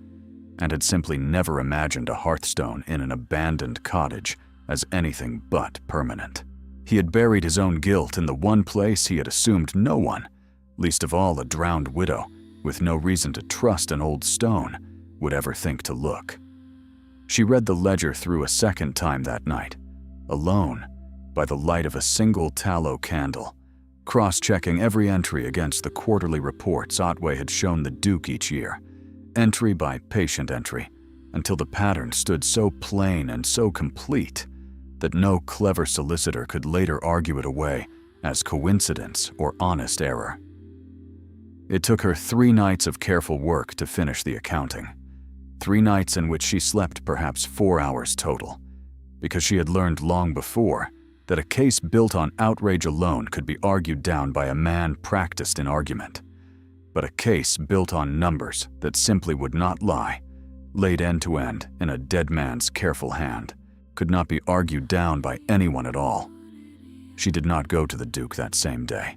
and had simply never imagined a hearthstone in an abandoned cottage as anything but permanent. He had buried his own guilt in the one place he had assumed no one, least of all a drowned widow, with no reason to trust an old stone, would ever think to look. She read the ledger through a second time that night, alone, by the light of a single tallow candle, cross-checking every entry against the quarterly reports Otway had shown the Duke each year, entry by patient entry, until the pattern stood so plain and so complete that no clever solicitor could later argue it away as coincidence or honest error. It took her 3 nights of careful work to finish the accounting, 3 nights in which she slept perhaps 4 hours total, because she had learned long before that a case built on outrage alone could be argued down by a man practiced in argument, but a case built on numbers that simply would not lie, laid end to end in a dead man's careful hand, could not be argued down by anyone at all. She did not go to the Duke that same day.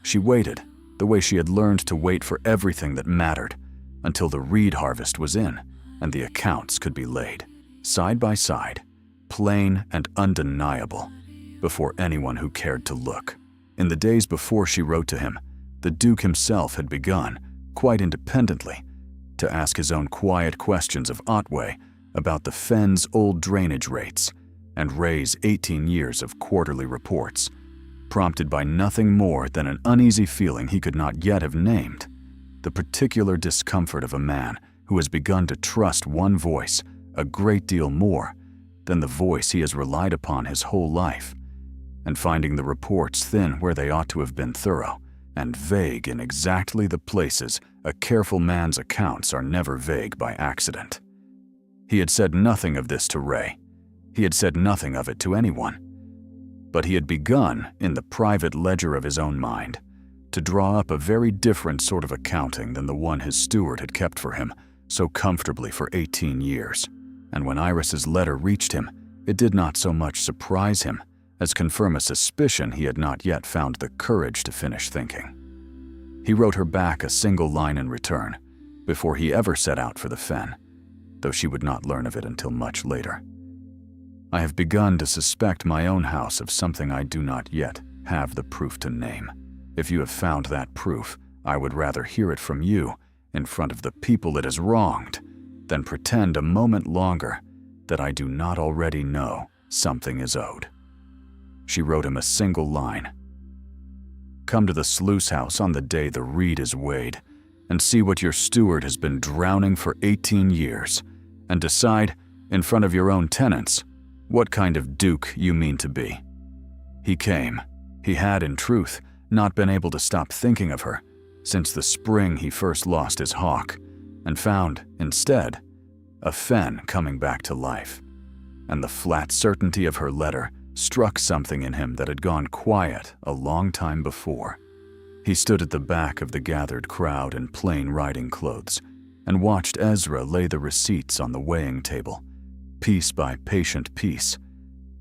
She waited, the way she had learned to wait for everything that mattered, until the reed harvest was in and the accounts could be laid, side by side, plain and undeniable, before anyone who cared to look. In the days before she wrote to him, the Duke himself had begun, quite independently, to ask his own quiet questions of Otway about the Fen's old drainage rates and Ray's 18 years of quarterly reports, prompted by nothing more than an uneasy feeling he could not yet have named, the particular discomfort of a man who has begun to trust one voice a great deal more than the voice he has relied upon his whole life, and finding the reports thin where they ought to have been thorough, and vague in exactly the places a careful man's accounts are never vague by accident. He had said nothing of this to Ray. He had said nothing of it to anyone. But he had begun, in the private ledger of his own mind, to draw up a very different sort of accounting than the one his steward had kept for him so comfortably for 18 years. And when Iris's letter reached him, it did not so much surprise him as confirm a suspicion he had not yet found the courage to finish thinking. He wrote her back a single line in return before he ever set out for the fen, though she would not learn of it until much later. I have begun to suspect my own house of something I do not yet have the proof to name. If you have found that proof, I would rather hear it from you in front of the people it has wronged than pretend a moment longer that I do not already know something is owed. She wrote him a single line. Come to the sluice house on the day the reed is weighed, and see what your steward has been drowning for 18 years, and decide, in front of your own tenants, what kind of duke you mean to be. He came. He had, in truth, not been able to stop thinking of her since the spring he first lost his hawk, and found, instead, a fen coming back to life. And the flat certainty of her letter struck something in him that had gone quiet a long time before. He stood at the back of the gathered crowd in plain riding clothes and watched Ezra lay the receipts on the weighing table, piece by patient piece,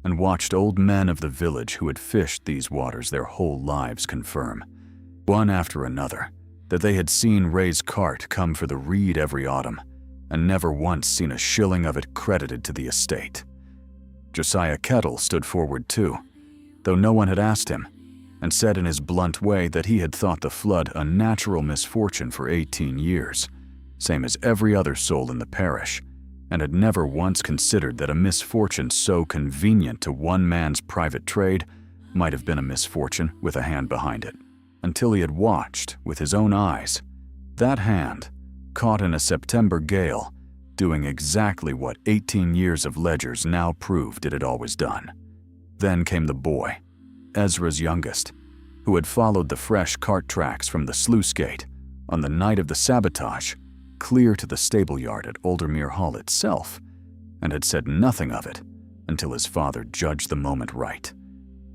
and watched old men of the village who had fished these waters their whole lives confirm, one after another, that they had seen Ray's cart come for the reed every autumn and never once seen a shilling of it credited to the estate. Josiah Kettle stood forward too, though no one had asked him, and said in his blunt way that he had thought the flood a natural misfortune for 18 years, same as every other soul in the parish, and had never once considered that a misfortune so convenient to one man's private trade might have been a misfortune with a hand behind it, until he had watched, with his own eyes, that hand, caught in a September gale, doing exactly what 18 years of ledgers now proved it had always done. Then came the boy, Ezra's youngest, who had followed the fresh cart tracks from the sluice gate on the night of the sabotage clear to the stable yard at Aldermere Hall itself, and had said nothing of it until his father judged the moment right,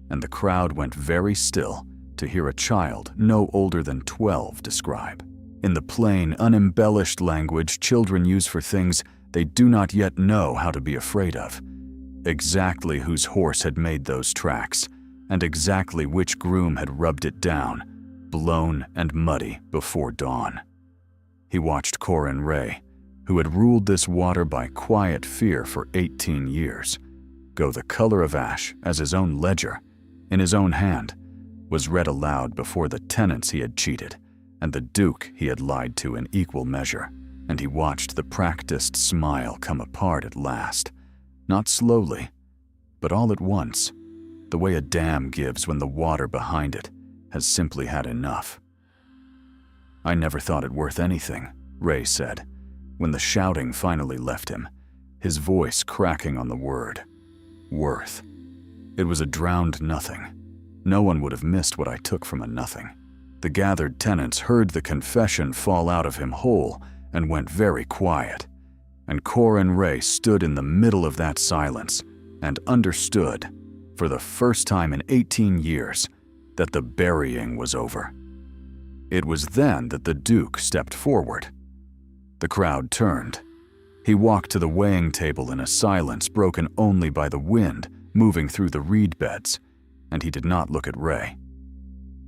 and the crowd went very still to hear a child no older than 12 describe, in the plain, unembellished language children use for things they do not yet know how to be afraid of, exactly whose horse had made those tracks, and exactly which groom had rubbed it down, blown and muddy before dawn. He watched Corin Ray, who had ruled this water by quiet fear for 18 years, go the color of ash as his own ledger, in his own hand, was read aloud before the tenants he had cheated, and the duke he had lied to in equal measure, and he watched the practiced smile come apart at last, not slowly, but all at once, the way a dam gives when the water behind it has simply had enough. I never thought it worth anything, Ray said, when the shouting finally left him, his voice cracking on the word, worth. It was a drowned nothing. No one would have missed what I took from a nothing. The gathered tenants heard the confession fall out of him whole and went very quiet, and Corin Ray stood in the middle of that silence and understood, for the first time in 18 years, that the burying was over. It was then that the Duke stepped forward. The crowd turned. He walked to the weighing table in a silence broken only by the wind moving through the reed beds, and he did not look at Ray.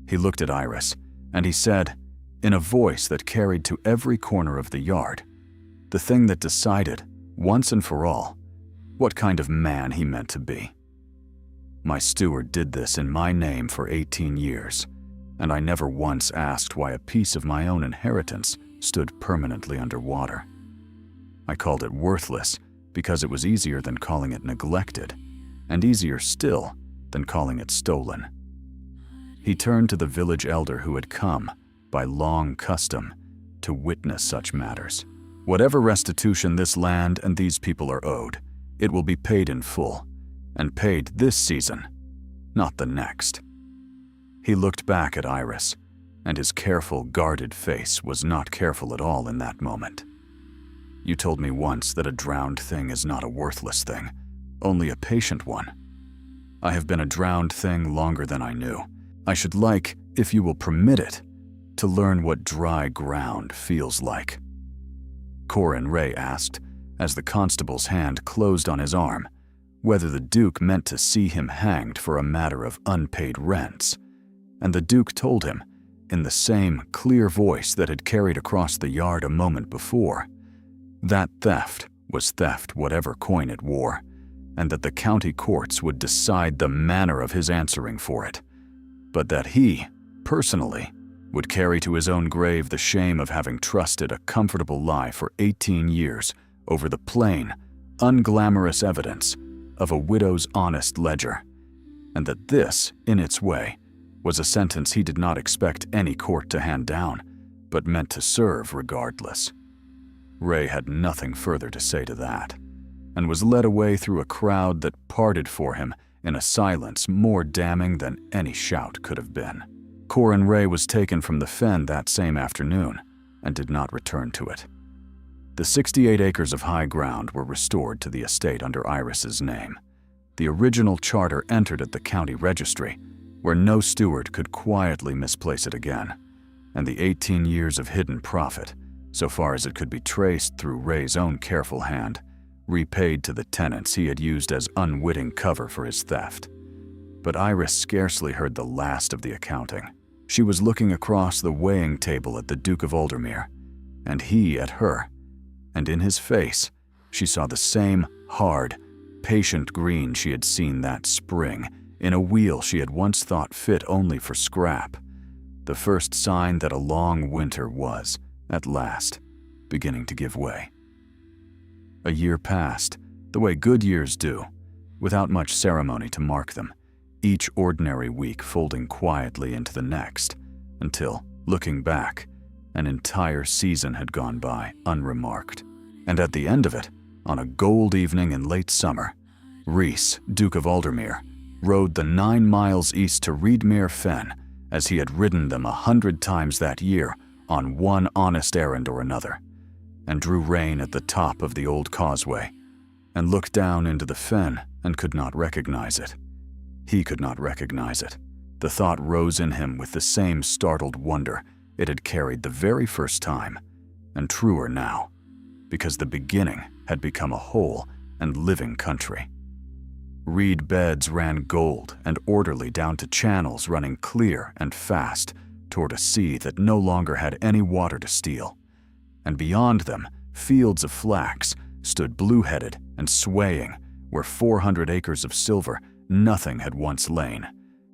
He looked at Iris, and he said, in a voice that carried to every corner of the yard, the thing that decided, once and for all, what kind of man he meant to be. My steward did this in my name for 18 years, and I never once asked why a piece of my own inheritance stood permanently underwater. I called it worthless because it was easier than calling it neglected, and easier still than calling it stolen. He turned to the village elder who had come, by long custom, to witness such matters. Whatever restitution this land and these people are owed, it will be paid in full, and paid this season, not the next. He looked back at Iris, and his careful, guarded face was not careful at all in that moment. You told me once that a drowned thing is not a worthless thing, only a patient one. I have been a drowned thing longer than I knew. I should like, if you will permit it, to learn what dry ground feels like. Corin Ray asked, as the constable's hand closed on his arm, whether the Duke meant to see him hanged for a matter of unpaid rents, and the Duke told him, in the same clear voice that had carried across the yard a moment before, that theft was theft whatever coin it wore, and that the county courts would decide the manner of his answering for it, but that he, personally, would carry to his own grave the shame of having trusted a comfortable lie for 18 years over the plain, unglamorous evidence of a widow's honest ledger, and that this, in its way, was a sentence he did not expect any court to hand down, but meant to serve regardless. Ray had nothing further to say to that, and was led away through a crowd that parted for him in a silence more damning than any shout could have been. Corin Ray was taken from the fen that same afternoon and did not return to it. The 68 acres of high ground were restored to the estate under Iris's name. The original charter entered at the county registry, where no steward could quietly misplace it again, and the 18 years of hidden profit, so far as it could be traced through Ray's own careful hand, repaid to the tenants he had used as unwitting cover for his theft. But Iris scarcely heard the last of the accounting. She was looking across the weighing table at the Duke of Aldermere, and he at her, and in his face she saw the same hard, patient green she had seen that spring in a wheel she had once thought fit only for scrap, the first sign that a long winter was, at last, beginning to give way. A year passed, the way good years do, without much ceremony to mark them, each ordinary week folding quietly into the next, until, looking back, an entire season had gone by unremarked. And at the end of it, on a gold evening in late summer, Rhys, Duke of Aldermere, rode the 9 miles east to Reedmere Fen, as he had ridden them 100 times that year on one honest errand or another, and drew rein at the top of the old causeway, and looked down into the fen and could not recognize it. He could not recognize it. The thought rose in him with the same startled wonder it had carried the very first time, and truer now, because the beginning had become a whole and living country. Reed beds ran gold and orderly down to channels running clear and fast toward a sea that no longer had any water to steal, and beyond them, fields of flax stood blue-headed and swaying where 400 acres of silver nothing had once lain,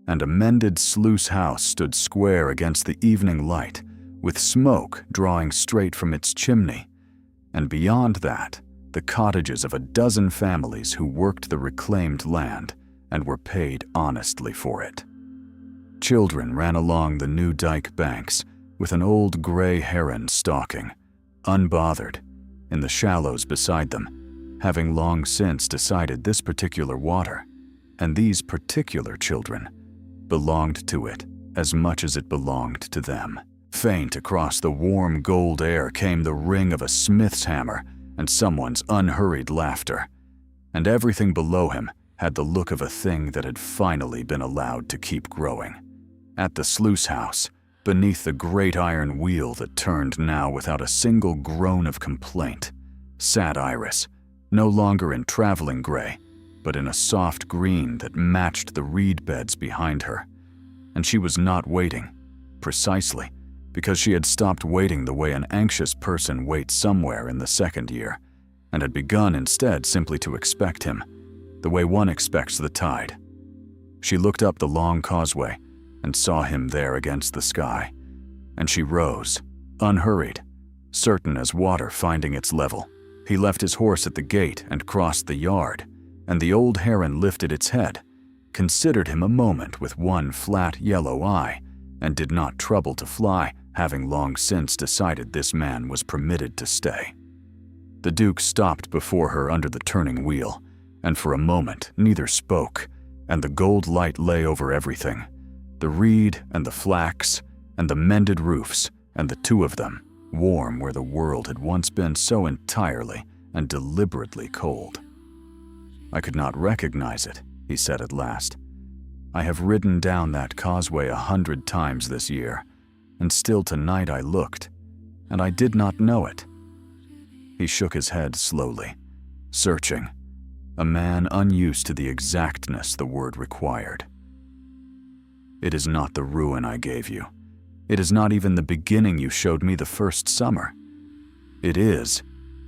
and a mended sluice house stood square against the evening light, with smoke drawing straight from its chimney, and beyond that, the cottages of a dozen families who worked the reclaimed land and were paid honestly for it. Children ran along the new dike banks with an old gray heron stalking, unbothered, in the shallows beside them, having long since decided this particular water, and these particular children, belonged to it as much as it belonged to them. Faint across the warm gold air came the ring of a smith's hammer and someone's unhurried laughter, and everything below him had the look of a thing that had finally been allowed to keep growing. At the sluice house, beneath the great iron wheel that turned now without a single groan of complaint, sat Iris, no longer in traveling gray, but in a soft green that matched the reed beds behind her. And she was not waiting, precisely, because she had stopped waiting the way an anxious person waits somewhere in the second year, and had begun instead simply to expect him, the way one expects the tide. She looked up the long causeway and saw him there against the sky, and she rose, unhurried, certain as water finding its level. He left his horse at the gate and crossed the yard, and the old heron lifted its head, considered him a moment with one flat yellow eye, and did not trouble to fly, having long since decided this man was permitted to stay. The Duke stopped before her under the turning wheel, and for a moment neither spoke, and the gold light lay over everything, the reed and the flax, and the mended roofs, and the two of them, warm where the world had once been so entirely and deliberately cold. "I could not recognize it," he said at last. "I have ridden down that causeway 100 times this year, and still tonight I looked, and I did not know it." He shook his head slowly, searching, a man unused to the exactness the word required. "It is not the ruin I gave you. It is not even the beginning you showed me the first summer. It is—"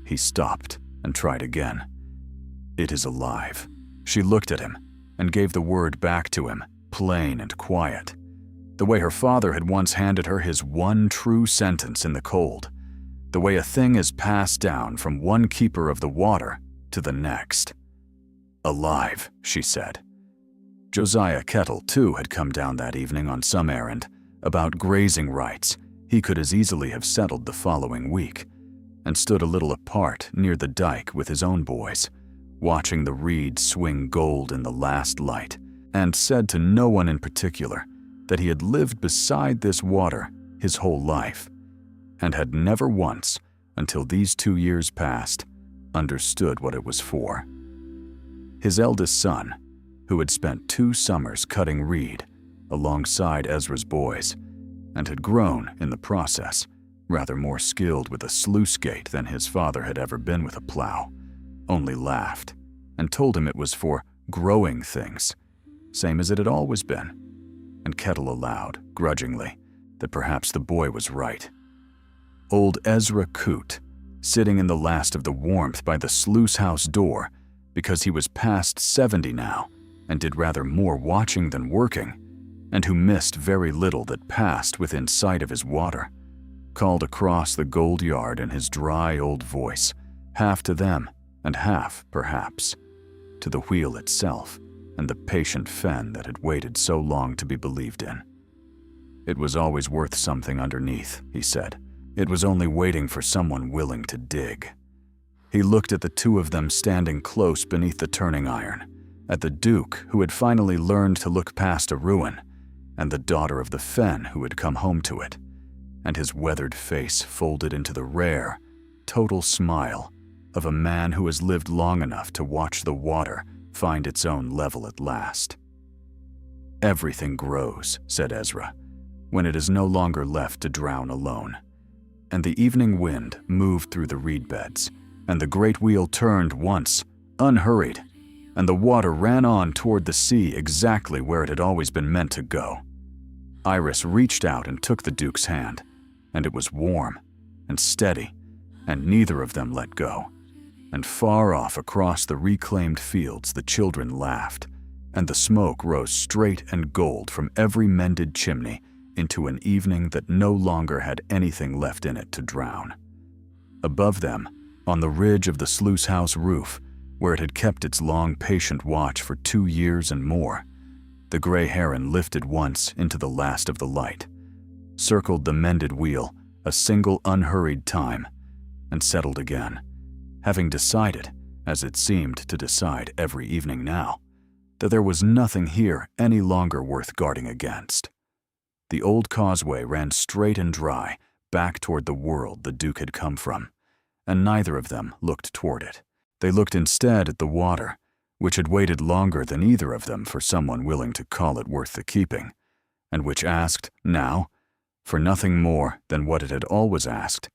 He stopped and tried again. "It is alive." She looked at him and gave the word back to him, plain and quiet, the way her father had once handed her his one true sentence in the cold, the way a thing is passed down from one keeper of the water to the next. "Alive," she said. Josiah Kettle, too, had come down that evening on some errand about grazing rights he could as easily have settled the following week, and stood a little apart near the dike with his own boys, watching the reeds swing gold in the last light, and said to no one in particular that he had lived beside this water his whole life, and had never once, until these 2 years past, understood what it was for. His eldest son, who had spent 2 summers cutting reed alongside Ezra's boys, and had grown, in the process, rather more skilled with a sluice gate than his father had ever been with a plow, only laughed and told him it was for growing things, same as it had always been, and Kettle allowed, grudgingly, that perhaps the boy was right. Old Ezra Coote, sitting in the last of the warmth by the sluice house door because he was past 70 now and did rather more watching than working, and who missed very little that passed within sight of his water, called across the gold yard in his dry old voice, half to them and half, perhaps, to the wheel itself and the patient fen that had waited so long to be believed in. It was always worth something underneath, he said. It was only waiting for someone willing to dig. He looked at the 2 of them standing close beneath the turning iron, at the Duke who had finally learned to look past a ruin, and the daughter of the fen who had come home to it, and his weathered face folded into the rare, total smile of a man who has lived long enough to watch the water find its own level at last. "Everything grows," said Ezra, "when it is no longer left to drown alone." And the evening wind moved through the reed beds, and the great wheel turned once, unhurried, and the water ran on toward the sea exactly where it had always been meant to go. Iris reached out and took the Duke's hand, and it was warm and steady, and neither of them let go. And far off across the reclaimed fields the children laughed, and the smoke rose straight and gold from every mended chimney into an evening that no longer had anything left in it to drown. Above them, on the ridge of the sluice house roof, where it had kept its long patient watch for 2 years and more, the gray heron lifted once into the last of the light, circled the mended wheel a single unhurried time, and settled again, having decided, as it seemed to decide every evening now, that there was nothing here any longer worth guarding against. The old causeway ran straight and dry back toward the world the Duke had come from, and neither of them looked toward it. They looked instead at the water, which had waited longer than either of them for someone willing to call it worth the keeping, and which asked, now, for nothing more than what it had always asked: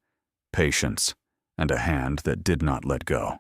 patience and a hand that did not let go.